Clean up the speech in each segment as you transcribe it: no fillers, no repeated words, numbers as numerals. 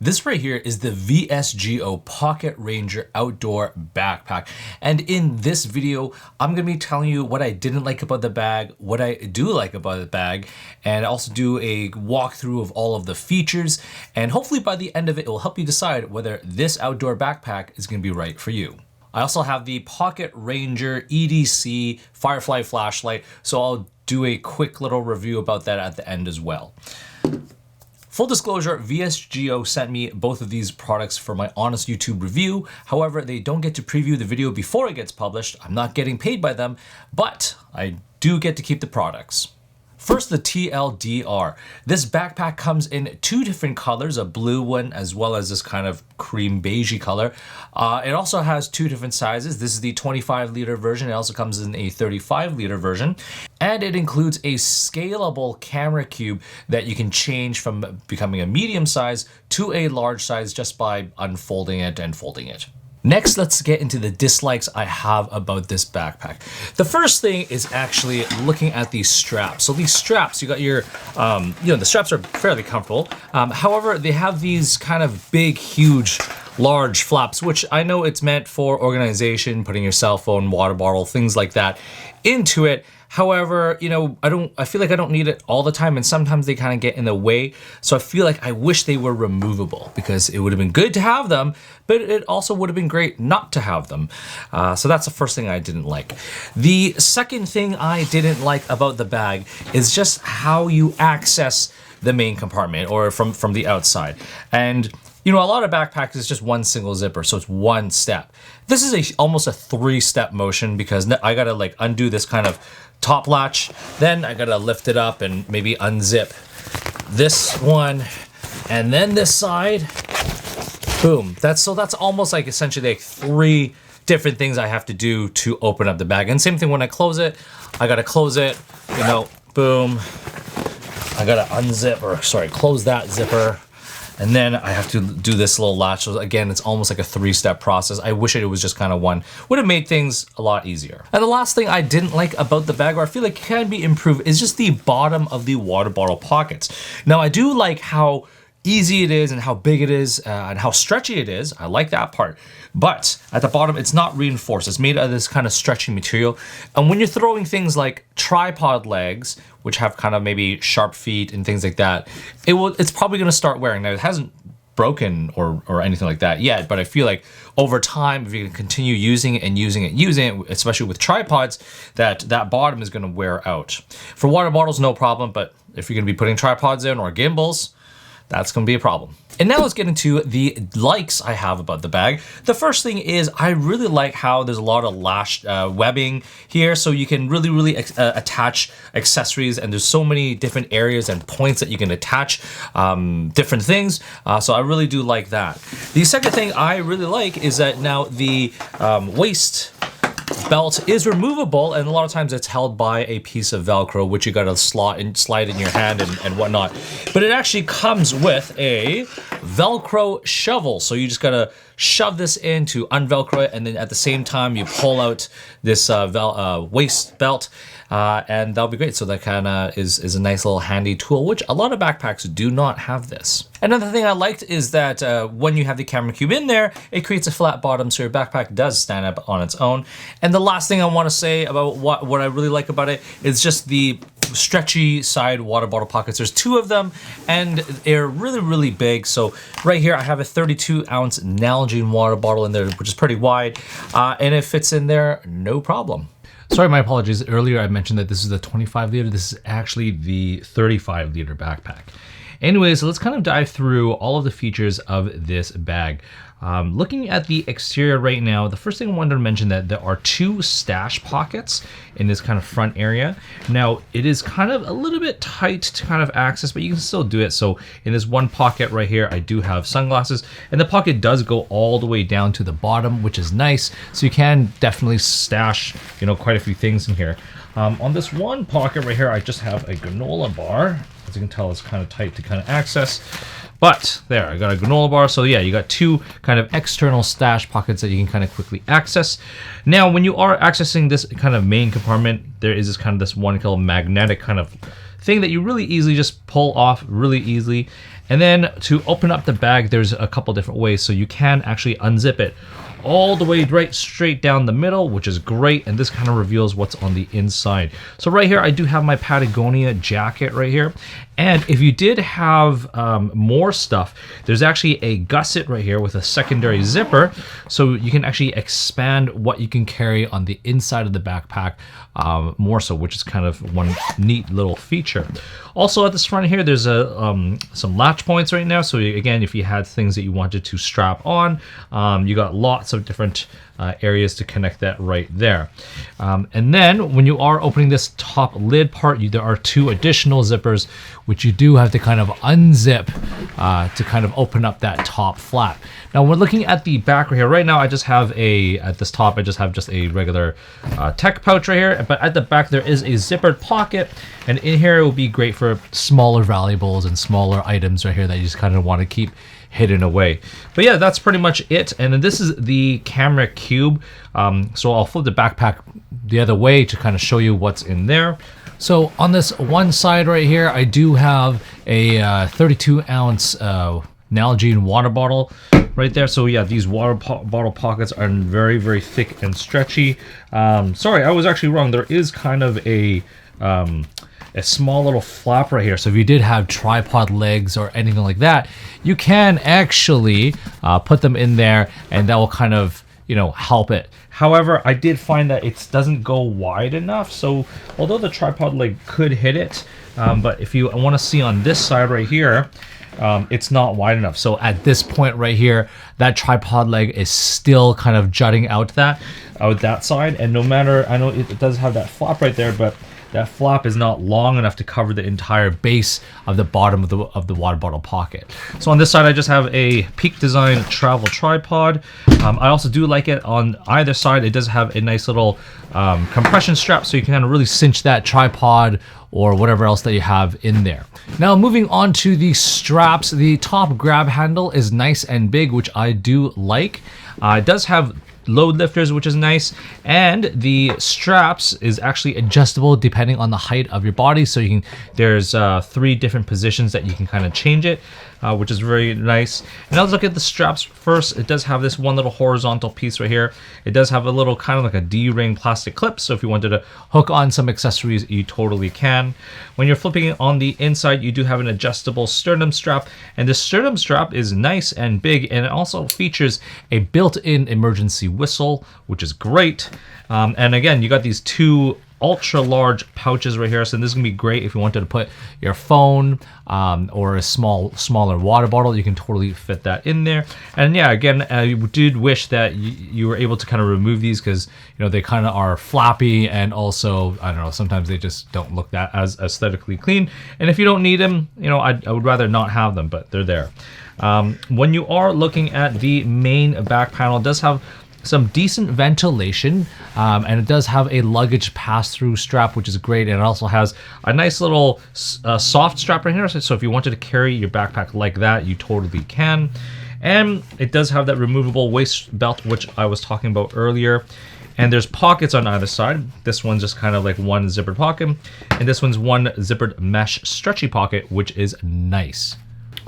This right here is the VSGO Pocket Ranger Outdoor Backpack. And in this video, I'm going to be telling you what I didn't like about the bag, what I do like about the bag, and also do a walkthrough of all of the features. And hopefully by the end of it, it will help you decide whether this outdoor backpack is going to be right for you. I also have the Pocket Ranger EDC Firefly flashlight, so I'll do a quick little review about that at the end as well. Full disclosure, VSGO sent me both of these products for my honest YouTube review. However, they don't get to preview the video before it gets published. I'm not getting paid by them, but I do get to keep the products. First, the TLDR. This backpack comes in two different colors, a blue one as well as this kind of cream beigey color. It also has two different sizes. This is the 25-liter version. It also comes in a 35-liter version. And it includes a scalable camera cube that you can change from becoming a medium size to a large size just by unfolding it and folding it. Next, let's get into the dislikes I have about this backpack. The first thing is actually looking at these straps. So these straps, you got your, the straps are fairly comfortable. However, they have these kind of big, huge, large flaps, which I know it's meant for organization, putting your cell phone, water bottle, things like that into it. However, I feel like I don't need it all the time, and sometimes they kind of get in the way. So I feel like I wish they were removable because it would have been good to have them, but it also would have been great not to have them. So that's the first thing I didn't like. The second thing I didn't like about the bag is just how you access the main compartment or from the outside. And a lot of backpacks is just one single zipper, so it's one step. This is almost a three-step motion because I gotta like undo this kind of top latch, then I gotta lift it up and maybe unzip this one, and then this side. Boom. That's almost like essentially like three different things I have to do to open up the bag. And same thing when I close it, I gotta close it, boom. I gotta close that zipper. And then I have to do this little latch. So again, it's almost like a three-step process. I wish it was just kind of one. Would have made things a lot easier. And the last thing I didn't like about the bag, or I feel like can be improved, is just the bottom of the water bottle pockets. Now, I do like how easy it is and how big it is and how stretchy it is. I like that part. But at the bottom, it's not reinforced. It's made out of this kind of stretchy material. And when you're throwing things like tripod legs, which have kind of maybe sharp feet and things like that, it's probably going to start wearing. Now, it hasn't broken or anything like that yet, but I feel like over time, if you can continue using it, especially with tripods, that bottom is going to wear out. For water bottles, no problem, but if you're going to be putting tripods in or gimbals, that's going to be a problem. And now let's get into the likes I have about the bag. The first thing is I really like how there's a lot of lashed webbing here, so you can really attach accessories, and there's so many different areas and points that you can attach different things. So I really do like that. The second thing I really like is that now the waist belt is removable, and a lot of times it's held by a piece of Velcro, which you gotta slide in your hand and whatnot. But it actually comes with a Velcro shovel, so you just gotta shove this in to unvelcro it, and then at the same time you pull out this waist belt, and that'll be great. So that kind of is a nice little handy tool, which a lot of backpacks do not have this. Another thing I liked is that when you have the camera cube in there, it creates a flat bottom, so your backpack does stand up on its own. And the last thing I want to say about what I really like about it is just the stretchy side water bottle pockets. There's two of them, and they're really big. So right here I have a 32-ounce Nalgene water bottle in there, which is pretty wide, and it fits in there no problem. Sorry, my apologies. Earlier I mentioned that this is the 25-liter. This is actually the 35-liter backpack. Anyway, so let's kind of dive through all of the features of this bag. Looking at the exterior right now, the first thing I wanted to mention that there are two stash pockets in this kind of front area. Now, it is kind of a little bit tight to kind of access, but you can still do it. So in this one pocket right here, I do have sunglasses, and the pocket does go all the way down to the bottom, which is nice. So you can definitely stash, quite a few things in here. On this one pocket right here, I just have a granola bar. As you can tell, it's kind of tight to kind of access. But there, I got a granola bar. So yeah, you got two kind of external stash pockets that you can kind of quickly access. Now, when you are accessing this kind of main compartment, there is this one called magnetic kind of thing that you really easily just pull off really easily. And then to open up the bag, there's a couple different ways. So you can actually unzip it all the way right straight down the middle, which is great, and this kind of reveals what's on the inside. So right here I do have my Patagonia jacket right here, and if you did have more stuff, there's actually a gusset right here with a secondary zipper, so you can actually expand what you can carry on the inside of the backpack more so, which is kind of one neat little feature. Also at this front here, there's some latch points right now, so again, if you had things that you wanted to strap on, you got lots of different areas to connect that right there. And then when you are opening this top lid part, there are 2 additional zippers, which you do have to kind of unzip to kind of open up that top flap. Now we're looking at the back right here. Right now I just have at this top, I just have a regular tech pouch right here, but at the back there is a zippered pocket, and in here it will be great for smaller valuables and smaller items right here that you just kind of want to keep hidden away. But yeah, that's pretty much it. And then this is the camera cube. So I'll flip the backpack the other way to kind of show you what's in there. So on this one side right here, I do have a 32 ounce Nalgene water bottle right there. So yeah, these water bottle pockets are very, very thick and stretchy. Sorry, I was actually wrong. There is kind of a small little flap right here. So if you did have tripod legs or anything like that, you can actually put them in there, and that will kind of, you know, help it. However, I did find that it doesn't go wide enough. So although the tripod leg could hit it, but if you want to see on this side right here, it's not wide enough. So at this point right here, that tripod leg is still kind of jutting out that side. And no matter, I know it does have that flap right there, but that flap is not long enough to cover the entire base of the bottom of the water bottle pocket. So on this side, I just have a Peak Design travel tripod. I also do like it on either side. It does have a nice little compression strap, so you can kind of really cinch that tripod or whatever else that you have in there. Now moving on to the straps, the top grab handle is nice and big, which I do like. It does have load lifters, which is nice, and the straps is actually adjustable depending on the height of your body, so you can, there's 3 different positions that you can kind of change it, which is very nice. And let's look at the straps first. It does have this one little horizontal piece right here. It does have a little kind of like a D-ring plastic clip, so if you wanted to hook on some accessories, you totally can. When you're flipping it on the inside, you do have an adjustable sternum strap, and the sternum strap is nice and big, and it also features a built-in emergency whistle, which is great. And again, you got these 2 ultra large pouches right here, so this is gonna be great if you wanted to put your phone or a smaller water bottle. You can totally fit that in there. And yeah, again, I did wish that you were able to kind of remove these, because you know they kind of are flappy, and also I don't know, sometimes they just don't look that as aesthetically clean. And if you don't need them, you know, I would rather not have them, but they're there. When you are looking at the main back panel, it does have some decent ventilation, and it does have a luggage pass-through strap, which is great. And it also has a nice little soft strap right here, so if you wanted to carry your backpack like that, you totally can. And it does have that removable waist belt, which I was talking about earlier. And there's pockets on either side. This one's just kind of like one zippered pocket, and this one's one zippered mesh stretchy pocket, which is nice.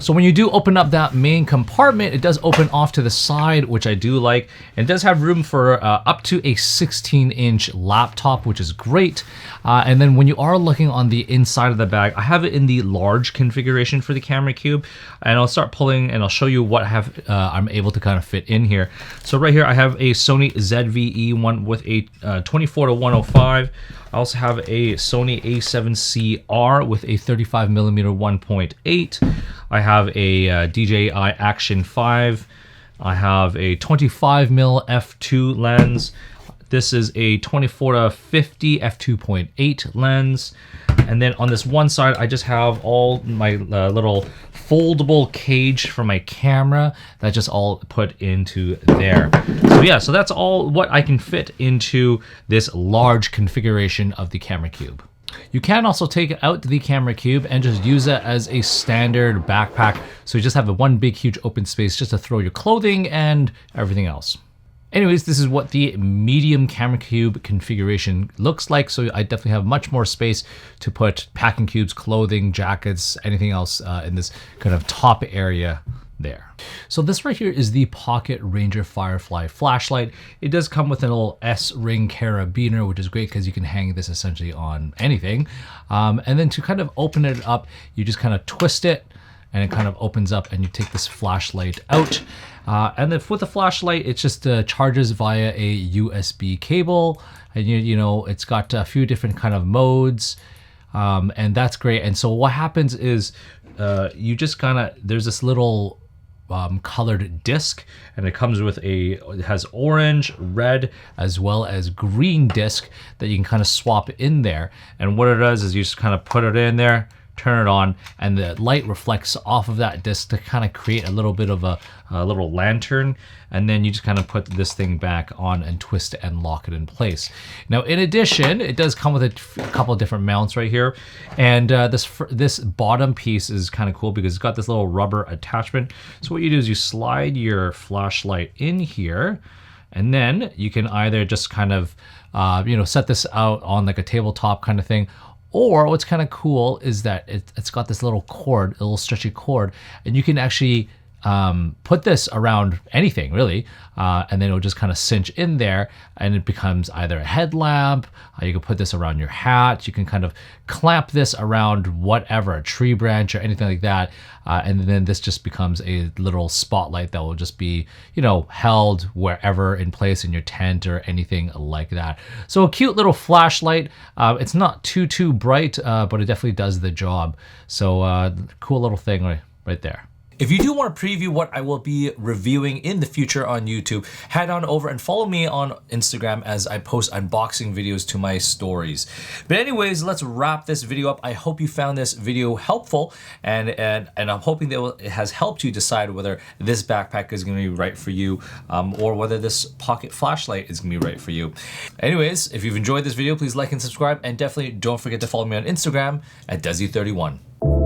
So when you do open up that main compartment, it does open off to the side, which I do like. And it does have room for up to a 16-inch laptop, which is great. And then when you are looking on the inside of the bag, I have it in the large configuration for the camera cube. And I'll start pulling and I'll show you what I'm able to kind of fit in here. So right here, I have a Sony ZV-E one with a 24-105. I also have a Sony a7C-R with a 35mm 1.8. I have a DJI Action 5. I have a 25mm f2 lens. This is a 24-50 f2.8 lens. And then on this one side, I just have all my little foldable cage for my camera that just all put into there. So yeah, so that's all what I can fit into this large configuration of the camera cube. You can also take out the camera cube and just use it as a standard backpack. So you just have one big, huge open space just to throw your clothing and everything else. Anyways, this is what the medium camera cube configuration looks like. So I definitely have much more space to put packing cubes, clothing, jackets, anything else in this kind of top area there. So this right here is the Pocket Ranger Firefly flashlight. It does come with a little S-ring carabiner, which is great because you can hang this essentially on anything. And then to kind of open it up, you just kind of twist it and it kind of opens up and you take this flashlight out. And then with the flashlight, it just charges via a USB cable, and you know it's got a few different kind of modes, and that's great. And so what happens is you just kind of, there's this little colored disc, and it comes with it has orange, red, as well as green disc that you can kind of swap in there. And what it does is you just kind of put it in there, turn it on, and the light reflects off of that disc to kind of create a little bit of a little lantern, and then you just kind of put this thing back on and twist it and lock it in place. Now, in addition, it does come with a couple of different mounts right here, and this bottom piece is kind of cool because it's got this little rubber attachment. So what you do is you slide your flashlight in here, and then you can either just kind of set this out on like a tabletop kind of thing. Or what's kind of cool is that it's got this little cord, a little stretchy cord, and you can actually put this around anything really, and then it'll just kind of cinch in there, and it becomes either a headlamp. You can put this around your hat. You can kind of clamp this around whatever, a tree branch or anything like that, and then this just becomes a little spotlight that will just be, held wherever in place in your tent or anything like that. So a cute little flashlight. It's not too bright, but it definitely does the job. So cool little thing right there. If you do want to preview what I will be reviewing in the future on YouTube, head on over and follow me on Instagram as I post unboxing videos to my stories. But anyways, let's wrap this video up. I hope you found this video helpful, and I'm hoping that it has helped you decide whether this backpack is going to be right for you, or whether this pocket flashlight is going to be right for you. Anyways, if you've enjoyed this video, please like and subscribe, and definitely don't forget to follow me on Instagram at Desy31.